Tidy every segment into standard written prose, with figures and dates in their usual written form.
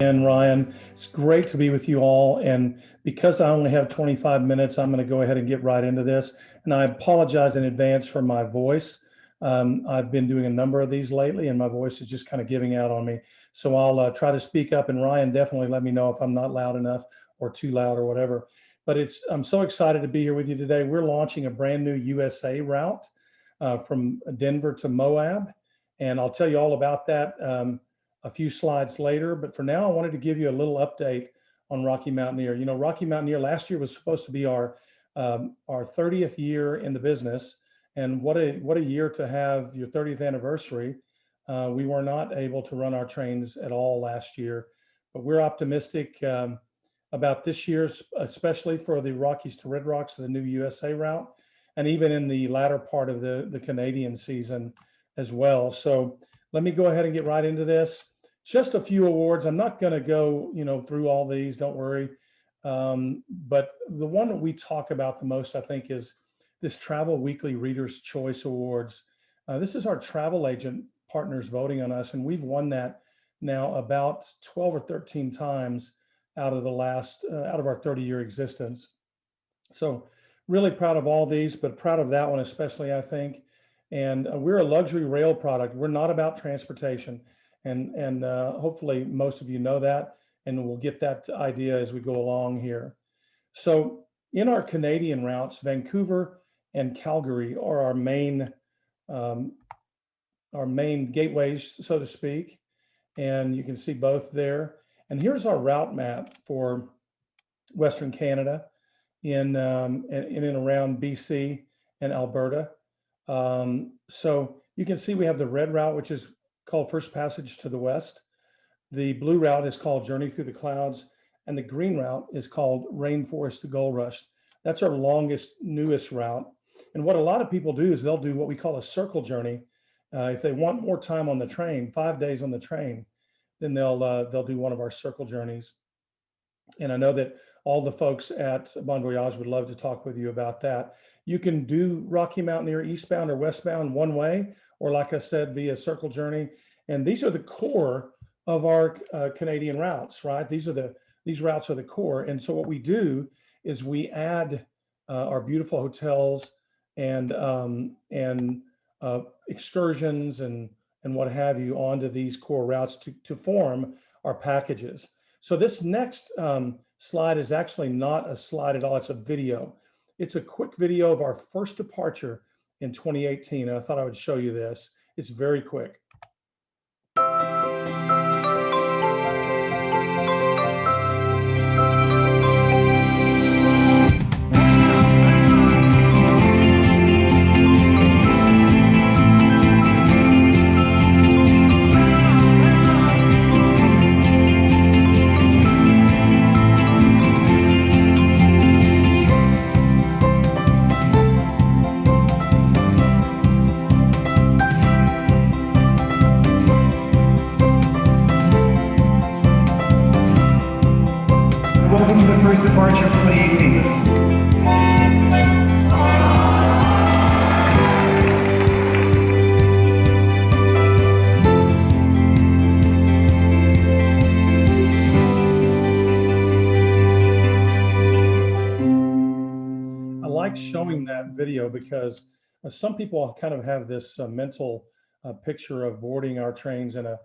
And Ryan, it's great to be with you all. And because I only have 25 minutes, I'm going to go ahead and get right into this. And I apologize in advance for my voice. I've been doing a number of these lately, and my voice is just kind of giving out on me. So I'll try to speak up. And Ryan, definitely let me know if I'm not loud enough or too loud or whatever. But I'm so excited to be here with you today. We're launching a brand new USA route from Denver to Moab, and I'll tell you all about that a few slides later. But for now, I wanted to give you a little update on Rocky Mountaineer. You know, Rocky Mountaineer last year was supposed to be our 30th year in the business, and what a year to have your 30th anniversary. We were not able to run our trains at all last year, but we're optimistic about this year, especially for the Rockies to Red Rocks, the new USA route, and even in the latter part of the Canadian season as well. So let me go ahead and get right into this. Just a few awards. I'm not going to go, through all these. Don't worry. But the one that we talk about the most, I think, is this Travel Weekly Readers' Choice Awards. This is our travel agent partners voting on us, and we've won that now about 12 or 13 times out of our 30-year existence. So really proud of all these, but proud of that one especially, I think. And we're a luxury rail product. We're not about transportation. And hopefully most of you know that, and we'll get that idea as we go along here. So in our Canadian routes, Vancouver and Calgary are our main gateways, so to speak. And you can see both there. And here's our route map for Western Canada in and around BC and Alberta. So you can see we have the red route, which is called First Passage to the West. The blue route is called Journey Through the Clouds, and the green route is called Rainforest to Gold Rush. That's our longest, newest route. And what a lot of people do is they'll do what we call a circle journey. If they want more time on the train, 5 days on the train, then they'll do one of our circle journeys. And I know that all the folks at Bon Voyage would love to talk with you about that. You can do Rocky Mountaineer eastbound or westbound one way, or like I said, via circle journey. And these are the core of our Canadian routes, right? These routes are the core. And so what we do is we add our beautiful hotels and excursions and what have you onto these core routes to form our packages. So this next slide is actually not a slide at all. It's a video. It's a quick video of our first departure in 2018. And I thought I would show you this. It's very quick. Welcome to the first departure of 2018. I like showing that video because some people kind of have this mental picture of boarding our trains in a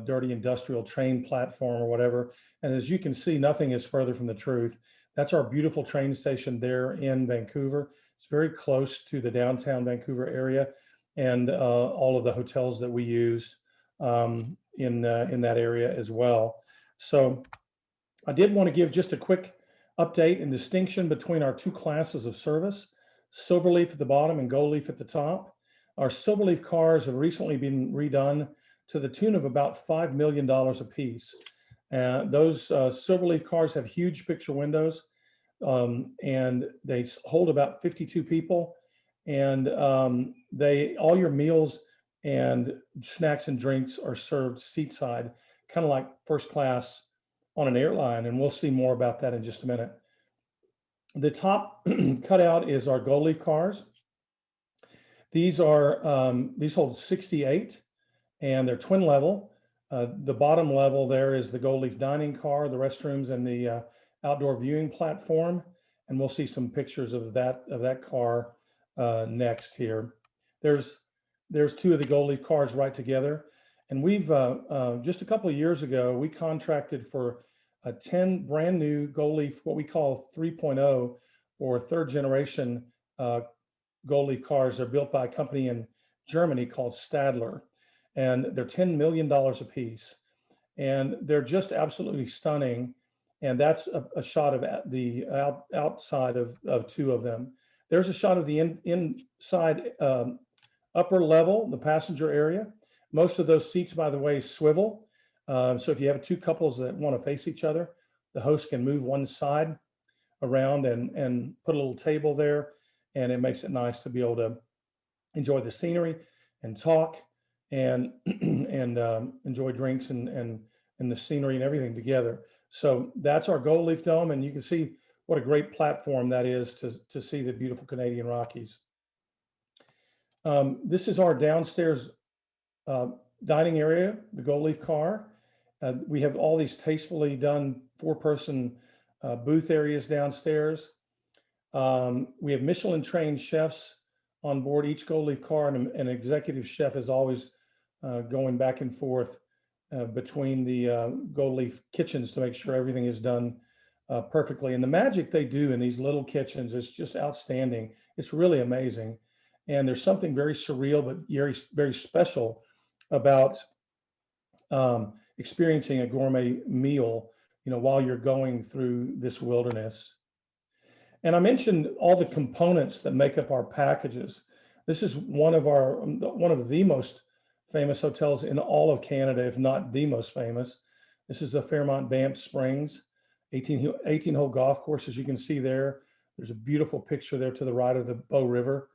dirty industrial train platform or whatever. And as you can see, nothing is further from the truth. That's our beautiful train station there in Vancouver. It's very close to the downtown Vancouver area and all of the hotels that we used in that area as well. So I did want to give just a quick update and distinction between our two classes of service, Silverleaf at the bottom and Gold Leaf at the top. Our Silverleaf cars have recently been redone to the tune of about $5 million a piece. Those Silverleaf cars have huge picture windows, and they hold about 52 people. And all your meals and snacks and drinks are served seatside, kind of like first class on an airline. And we'll see more about that in just a minute. The top cutout is our Gold Leaf cars. These hold 68. And they're twin level. The bottom level there is the gold leaf dining car, the restrooms, and the outdoor viewing platform. And we'll see some pictures of that car next here. There's two of the gold leaf cars right together. And we've just a couple of years ago, we contracted for 10 brand new gold leaf, what we call 3.0 or third generation gold leaf cars. They're built by a company in Germany called Stadler, and they're $10 million a piece. And they're just absolutely stunning. And that's a shot of the outside of two of them. There's a shot of the inside upper level, the passenger area. Most of those seats, by the way, swivel. So if you have two couples that want to face each other, the host can move one side around and put a little table there, and it makes it nice to be able to enjoy the scenery and talk and enjoy drinks and the scenery and everything together. So that's our gold leaf dome, and you can see what a great platform that is to see the beautiful Canadian Rockies. This is our downstairs dining area, the gold leaf car. We have all these tastefully done 4-person booth areas downstairs. We have Michelin trained chefs on board each gold leaf car, and an executive chef is always going back and forth between the gold leaf kitchens to make sure everything is done perfectly. And the magic they do in these little kitchens is just outstanding. It's really amazing. And there's something very surreal, but very, very special about experiencing a gourmet meal, while you're going through this wilderness. And I mentioned all the components that make up our packages. This is one of the most famous hotels in all of Canada, if not the most famous. This is the Fairmont Banff Springs, 18-hole golf course, as you can see there. There's a beautiful picture there to the right of the Bow River.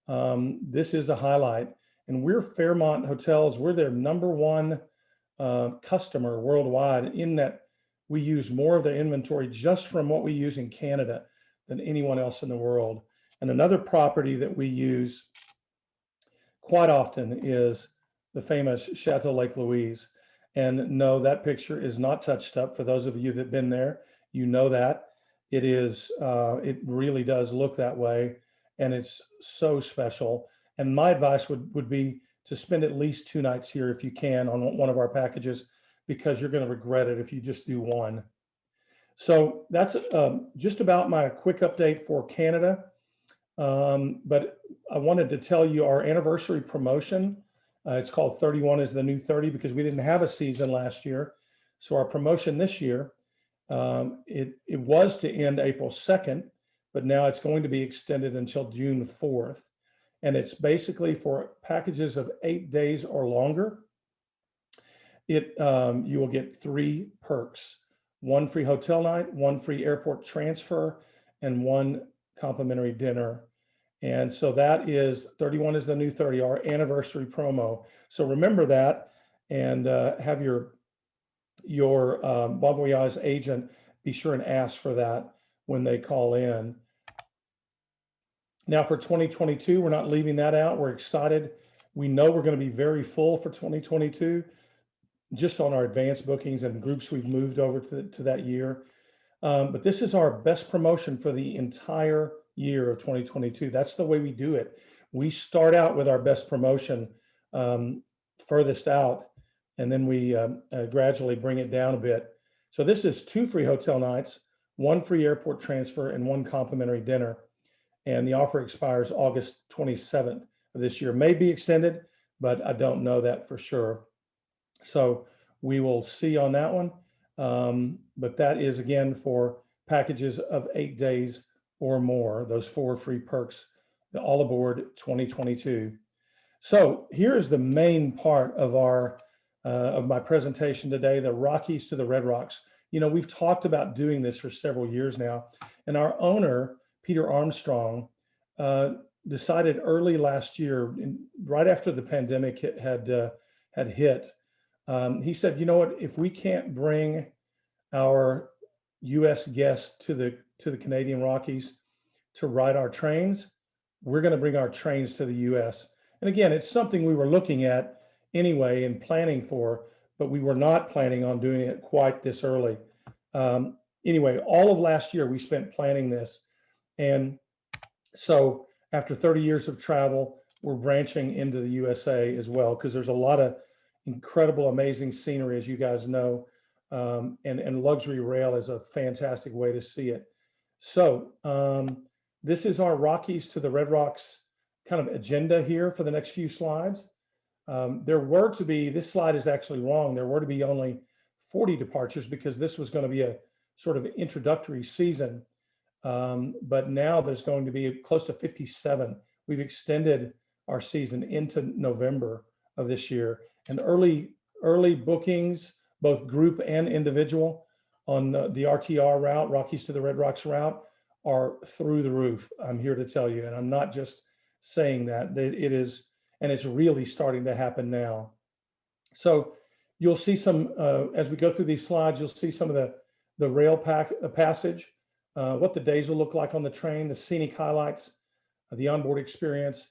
This is a highlight. And we're Fairmont Hotels. We're their #1 customer worldwide, in that we use more of their inventory just from what we use in Canada than anyone else in the world. And another property that we use quite often is the famous Chateau Lake Louise. And no, that picture is not touched up. For those of you that have been there, that it is. It really does look that way, and it's so special. And my advice would be to spend at least 2 nights here if you can on one of our packages, because you're going to regret it if you just do one. So that's just about my quick update for Canada. But I wanted to tell you our anniversary promotion. It's called 31 is the new 30, because we didn't have a season last year. So our promotion this year, it was to end April 2nd, but now it's going to be extended until June 4th. And it's basically for packages of 8 days or longer. You will get 3 perks: 1 free hotel night, 1 free airport transfer, and 1 complimentary dinner. And so that is 31 is the new 30, our anniversary promo. So remember that, and have your Bon Voyage agent be sure and ask for that when they call in. Now for 2022, we're not leaving that out. We're excited. We know we're going to be very full for 2022, just on our advanced bookings and groups we've moved over to that year. But this is our best promotion for the entire year of 2022. That's the way we do it. We start out with our best promotion furthest out, and then we gradually bring it down a bit. So this is 2 free hotel nights, 1 free airport transfer, and 1 complimentary dinner. And the offer expires August 27th of this year. May be extended, but I don't know that for sure. So we will see on that one. But that is, again, for packages of 8 days or more, those 4 free perks, all aboard 2022. So here's the main part of of my presentation today, the Rockies to the Red Rocks. We've talked about doing this for several years now, and our owner, Peter Armstrong, decided early last year, right after the pandemic had hit. He said, "You know what? If we can't bring our U.S. guests to the Canadian Rockies to ride our trains, we're going to bring our trains to the U.S." And again, it's something we were looking at anyway and planning for, but we were not planning on doing it quite this early. Anyway, all of last year we spent planning this. And so after 30 years of travel, we're branching into the USA as well, because there's a lot of incredible, amazing scenery, as you guys know. And luxury rail is a fantastic way to see it. So this is our Rockies to the Red Rocks kind of agenda here for the next few slides. There were to be, this slide is actually wrong, there were to be only 40 departures because this was going to be a sort of introductory season. But now there's going to be close to 57. We've extended our season into November of this year, and early bookings, both group and individual, on the RTR route, Rockies to the Red Rocks route, are through the roof. I'm here to tell you, and I'm not just saying that, it is, and it's really starting to happen now. So you'll see some, as we go through these slides, you'll see some of the rail passage, what the days will look like on the train, the scenic highlights, the onboard experience,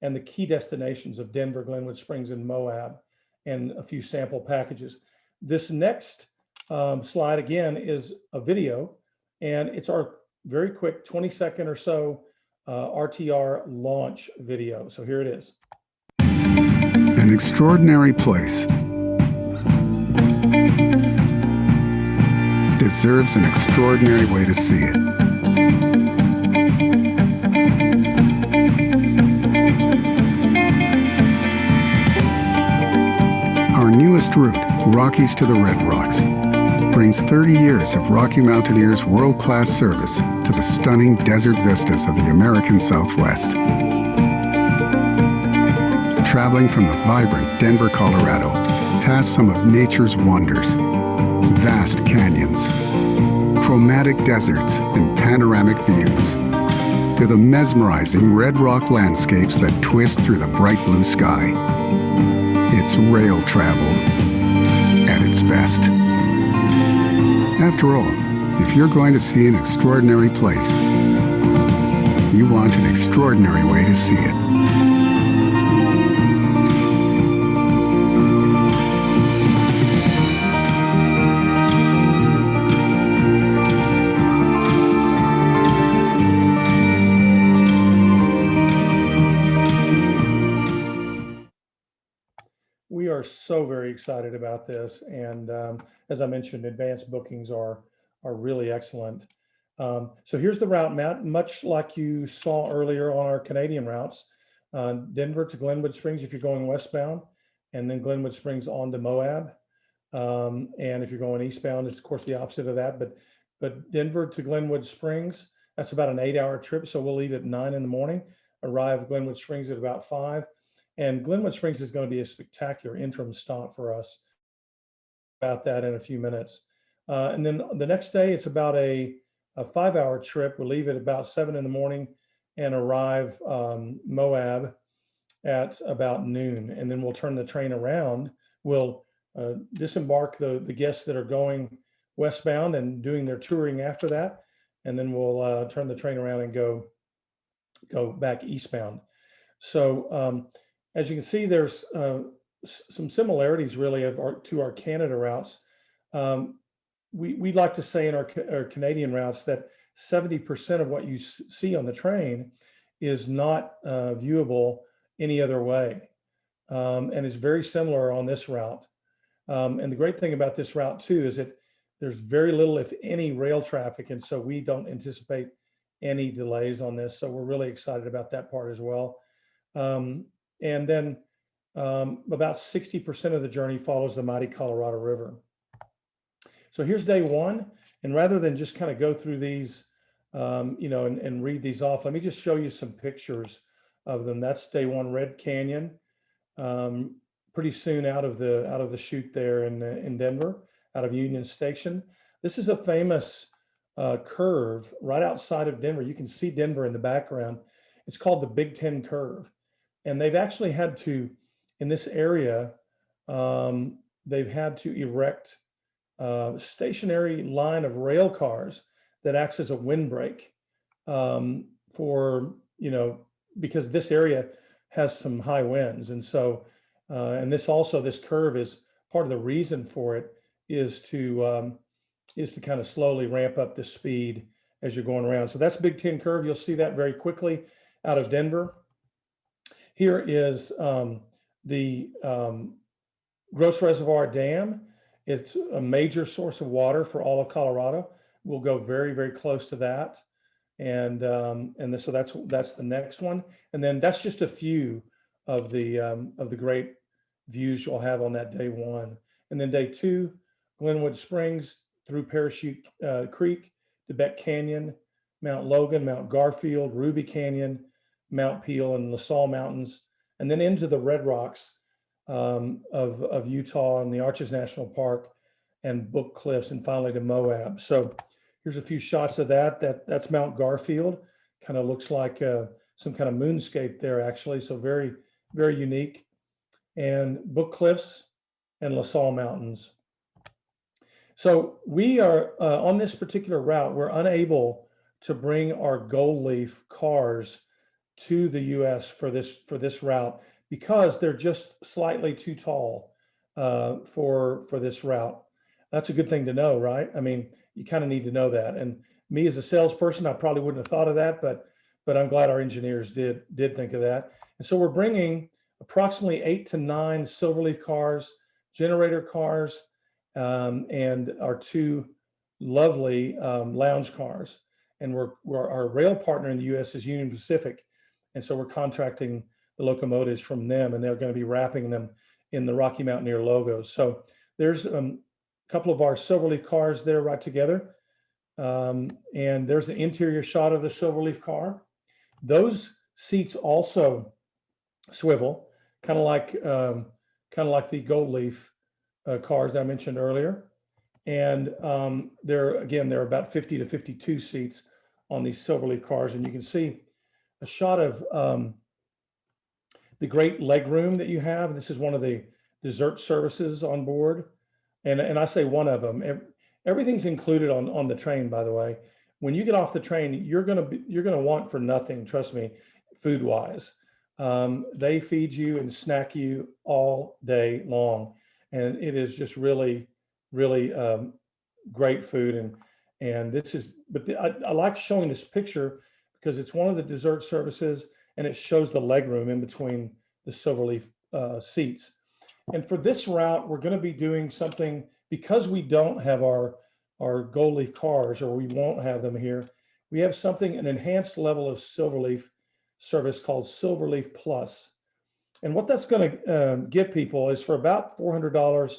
and the key destinations of Denver, Glenwood Springs, and Moab, and a few sample packages. This next slide, again, is a video, and it's our very quick 20-second or so RTR launch video. So here it is. An extraordinary place deserves an extraordinary way to see it. Our newest route, Rockies to the Red Rocks, brings 30 years of Rocky Mountaineer's world-class service to the stunning desert vistas of the American Southwest. Traveling from the vibrant Denver, Colorado, past some of nature's wonders, vast canyons, chromatic deserts, and panoramic views, to the mesmerizing red rock landscapes that twist through the bright blue sky. It's rail travel at its best. After all, if you're going to see an extraordinary place, you want an extraordinary way to see it. We are so very excited about this, and as I mentioned, advanced bookings are really excellent. So here's the route map, much like you saw earlier on our Canadian routes. Denver to Glenwood Springs if you're going westbound, and then Glenwood Springs on to Moab. And if you're going eastbound, it's of course the opposite of that. But Denver to Glenwood Springs, that's about an 8-hour trip. So we'll leave at 9 in the morning, arrive Glenwood Springs at about 5. And Glenwood Springs is going to be a spectacular interim stop for us. About that in a few minutes. And then the next day, it's about a 5-hour trip. We'll leave at about 7 in the morning and arrive Moab at about noon. And then we'll turn the train around. We'll disembark the guests that are going westbound and doing their touring after that. And then we'll turn the train around and go back eastbound. So as you can see, there's some similarities really to our Canada routes. We'd like to say in our Canadian routes that 70% of what you see on the train is not viewable any other way. And it's very similar on this route. And the great thing about this route too is that there's very little, if any, rail traffic. And so we don't anticipate any delays on this. So we're really excited about that part as well. And then about 60% of the journey follows the mighty Colorado River. So here's day one. And rather than just kind of go through these, and read these off, let me just show you some pictures of them. That's day one, Red Canyon. Pretty soon out of the chute there in Denver, out of Union Station. This is a famous curve right outside of Denver. You can see Denver in the background. It's called the Big Ten Curve. And they've actually had to, in this area, they've had to erect a stationary line of rail cars that acts as a windbreak because this area has some high winds. And so, and this curve is part of the reason for it is to kind of slowly ramp up the speed as you're going around. So that's Big Ten curve. You'll see that very quickly out of Denver. Here is the Gross Reservoir Dam. It's a major source of water for all of Colorado. We'll go very, very close to that. So that's the next one. And then that's just a few of the great views you'll have on that day one. And then day two, Glenwood Springs through Parachute Creek, to Beck Canyon, Mount Logan, Mount Garfield, Ruby Canyon, Mount Peel, and LaSalle Mountains, and then into the Red Rocks of Utah and the Arches National Park and Book Cliffs, and finally to Moab. So here's a few shots of that. That's Mount Garfield. Kind of looks like some kind of moonscape there, actually. So very, very unique. And Book Cliffs and LaSalle Mountains. So we are on this particular route, we're unable to bring our gold leaf cars to the US for this route because they're just slightly too tall for this route. That's a good thing to know, right? I mean, you kind of need to know that. And me as a salesperson, I probably wouldn't have thought of that, but I'm glad our engineers did think of that. And so we're bringing approximately 8 to 9 Silverleaf cars, generator cars, and our 2 lovely lounge cars. And our rail partner in the US is Union Pacific. And so we're contracting the locomotives from them, and they're going to be wrapping them in the Rocky Mountaineer logos. So there's a couple of our Silverleaf cars there right together. And there's an interior shot of the Silverleaf car. Those seats also swivel, kind of like the Gold Leaf cars that I mentioned earlier. And there are about 50 to 52 seats on these Silverleaf cars. And you can see a shot of the great leg room that you have. This is one of the dessert services on board. And I say one of them. Everything's included on the train, by the way. When you get off the train, you're gonna want for nothing, trust me, food wise. They feed you and snack you all day long. And it is just really, really great food. I like showing this picture because it's one of the dessert services and it shows the leg room in between the Silverleaf seats. And for this route, we're going to be doing something because we don't have our Gold Leaf cars, or we won't have them here. We have an enhanced level of Silverleaf service called Silverleaf Plus. And what that's going to give people is for about $400,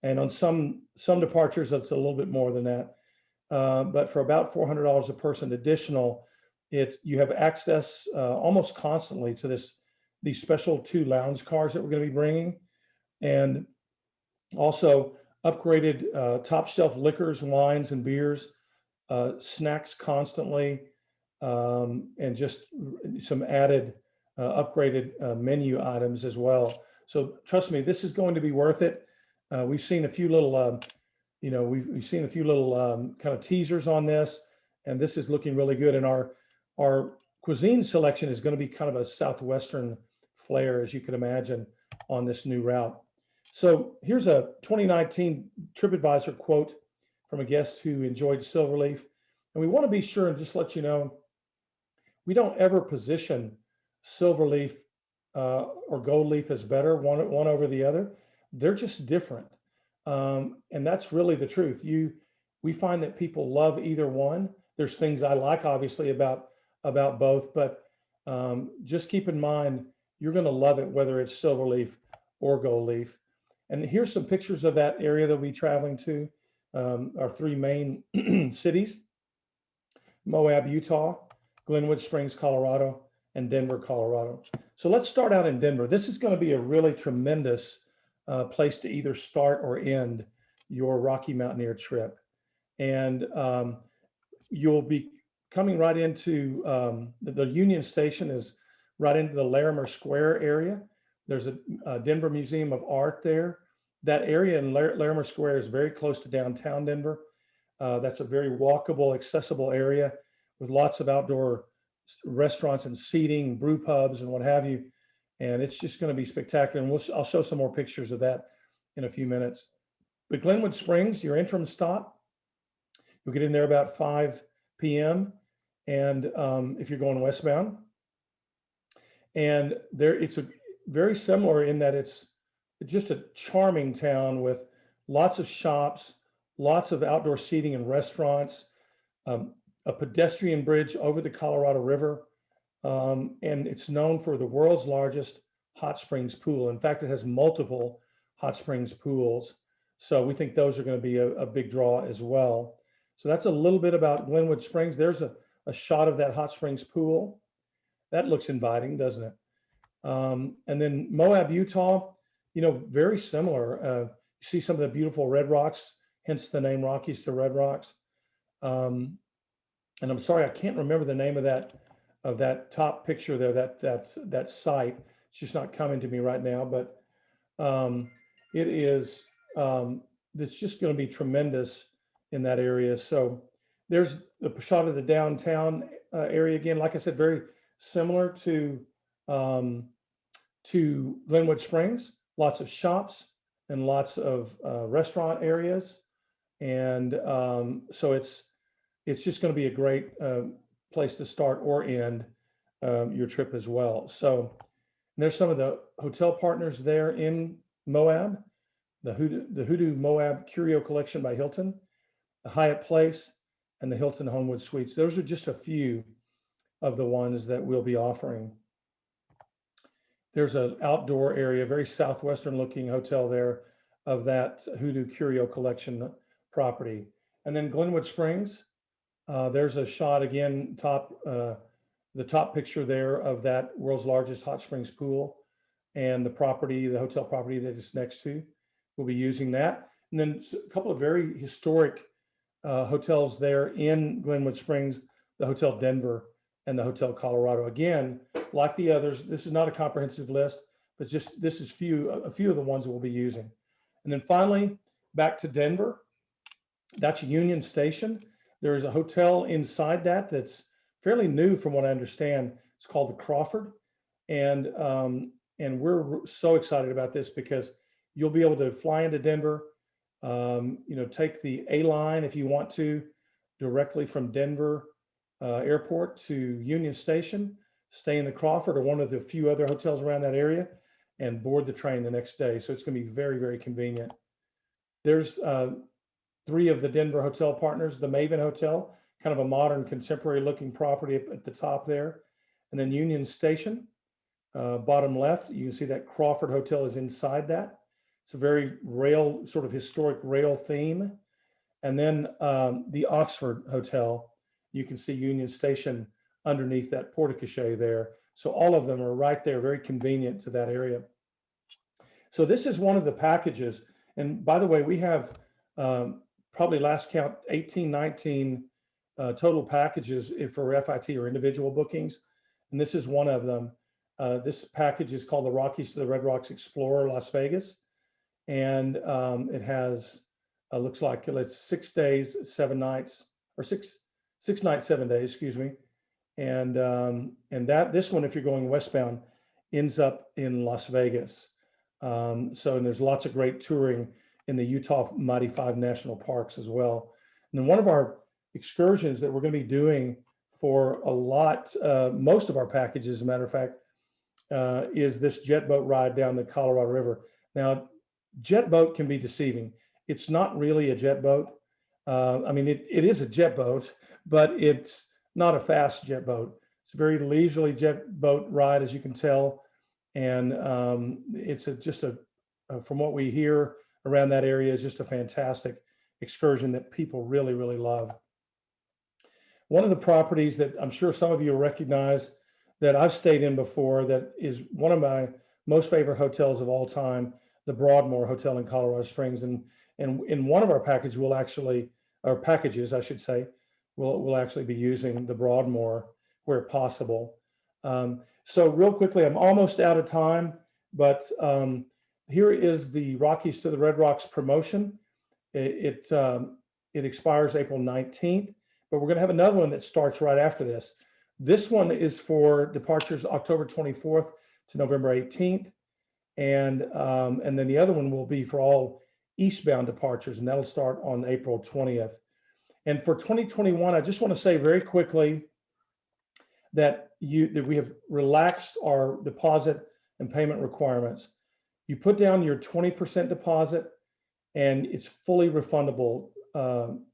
and on some departures, that's a little bit more than that. But for about $400 a person additional, you have access almost constantly to these special 2 lounge cars that we're going to be bringing, and also upgraded top shelf liquors, wines, and beers, snacks constantly, and just some added upgraded menu items as well. So trust me, this is going to be worth it. We've seen a few little, we've seen a few little kind of teasers on this, and this is looking really good. And our cuisine selection is going to be kind of a Southwestern flair, as you can imagine, on this new route. So here's a 2019 TripAdvisor quote from a guest who enjoyed Silverleaf. And we want to be sure and just let you know, we don't ever position Silverleaf or Gold Leaf as better, one over the other. They're just different. And that's really the truth. We find that people love either one. There's things I like, obviously, about both, but just keep in mind, you're going to love it, whether it's Silverleaf or Gold Leaf. And here's some pictures of that area that we'll be traveling to, our 3 main cities: Moab, Utah, Glenwood Springs, Colorado, and Denver, Colorado. So let's start out in Denver. This is going to be a really tremendous place to either start or end your Rocky Mountaineer trip. And you'll be coming right into the Union Station is right into the Larimer Square area. There's a Denver Museum of Art there. That area in Larimer Square is very close to downtown Denver. That's a very walkable, accessible area with lots of outdoor restaurants and seating, brew pubs and what have you. And it's just going to be spectacular. And I'll show some more pictures of that in a few minutes. But Glenwood Springs, your interim stop, you'll get in there about 5 p.m. And if you're going westbound, and there it's a very similar in that it's just a charming town with lots of shops, lots of outdoor seating and restaurants, a pedestrian bridge over the Colorado River, and it's known for the world's largest hot springs pool. In fact, it has multiple hot springs pools. So we think those are going to be a big draw as well. So that's a little bit about Glenwood Springs. There's a shot of that hot springs pool. That looks inviting, doesn't it? And then Moab, Utah, very similar. You see some of the beautiful red rocks, hence the name Rockies to Red Rocks. And I'm sorry, I can't remember the name of that top picture there, that site. It's just not coming to me right now, but it is, it's just going to be tremendous in that area. So there's the shot of the downtown area again. Like I said, very similar to Glenwood Springs. Lots of shops and lots of restaurant areas, and so it's just going to be a great place to start or end your trip as well. So there's some of the hotel partners there in Moab, the Hoodoo Moab Curio Collection by Hilton, the Hyatt Place, and the Hilton Homewood Suites. Those are just a few of the ones that we'll be offering. There's an outdoor area, very southwestern looking hotel there of that Hoodoo Curio Collection property. And then Glenwood Springs, there's a shot again, the top picture there of that world's largest hot springs pool, and the hotel property that it's next to. We'll be using that. And then a couple of very historic hotels there in Glenwood Springs, the Hotel Denver and the Hotel Colorado. Again, like the others, this is not a comprehensive list, but just this is a few of the ones that we'll be using. And then finally, back to Denver, that's Union Station. There is a hotel inside that's fairly new from what I understand. It's called the Crawford. And we're so excited about this because you'll be able to fly into Denver, take the A line if you want to, directly from Denver airport to Union Station, stay in the Crawford or one of the few other hotels around that area, and board the train the next day. So it's going to be very, very convenient. There's 3 of the Denver hotel partners, the Maven Hotel, kind of a modern contemporary looking property at the top there. And then Union Station, bottom left, you can see that Crawford Hotel is inside that. It's a very sort of historic rail theme. And then the Oxford Hotel, you can see Union Station underneath that porte-cochere there. So all of them are right there, very convenient to that area. So this is one of the packages. And by the way, we have probably last count 18, 19 total packages for FIT or individual bookings. And this is one of them. This package is called the Rockies to the Red Rocks Explorer Las Vegas. And it has, looks like it's 6 days, 7 nights, or six nights, 7 days, excuse me. And this one, if you're going westbound, ends up in Las Vegas. And there's lots of great touring in the Utah Mighty 5 National Parks as well. And then one of our excursions that we're going to be doing for most of our packages, as a matter of fact, is this jet boat ride down the Colorado River. Now, jet boat can be deceiving. It's not really a jet boat. It is a jet boat, but it's not a fast jet boat. It's a very leisurely jet boat ride, as you can tell. And it's from what we hear around that area, is just a fantastic excursion that people really, really love. One of the properties that I'm sure some of you will recognize that I've stayed in before, that is one of my most favorite hotels of all time, the Broadmoor Hotel in Colorado Springs. And in one of our packages, we'll actually be using the Broadmoor where possible. So real quickly, I'm almost out of time, but here is the Rockies to the Red Rocks promotion. It expires April 19th, but we're going to have another one that starts right after this. This one is for departures October 24th to November 18th. and then the other one will be for all eastbound departures, and that'll start on April 20th. And for 2021, I just want to say very quickly that we have relaxed our deposit and payment requirements. You put down your 20% deposit, and it's fully refundable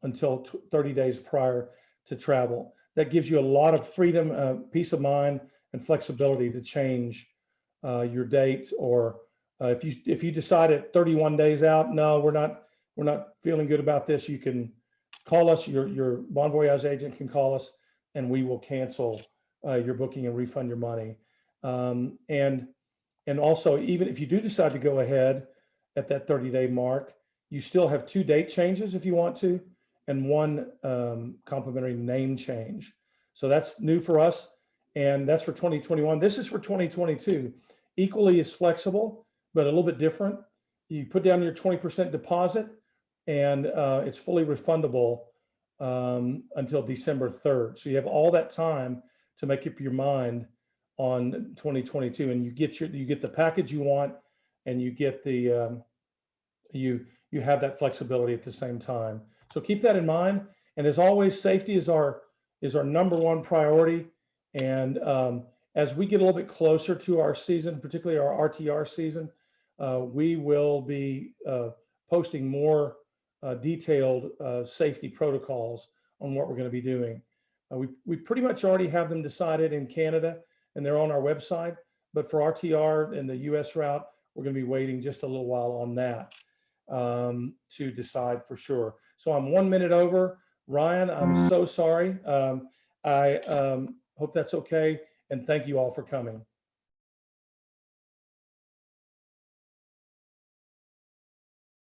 until 30 days prior to travel. That gives you a lot of freedom, peace of mind, and flexibility to change your date, or if you decide at 31 days out, no, we're not feeling good about this, you can call us. Your Bon Voyage agent can call us, and we will cancel your booking and refund your money. And also, even if you do decide to go ahead at that 30-day mark, you still have 2 date changes if you want to, and 1 complimentary name change. So that's new for us, and that's for 2021. This is for 2022. Equally as flexible, but a little bit different. You put down your 20% deposit, and it's fully refundable until December 3rd. So you have all that time to make up your mind on 2022, and you get the package you want, and you get the you have that flexibility at the same time. So keep that in mind. And as always, safety is our number 1 priority. And as we get a little bit closer to our season, particularly our RTR season, we will be posting more detailed safety protocols on what we're going to be doing. We pretty much already have them decided in Canada, and they're on our website. But for RTR and the US route, we're going to be waiting just a little while on that to decide for sure. So I'm 1 minute over. Ryan, I'm so sorry. I hope that's okay. And thank you all for coming.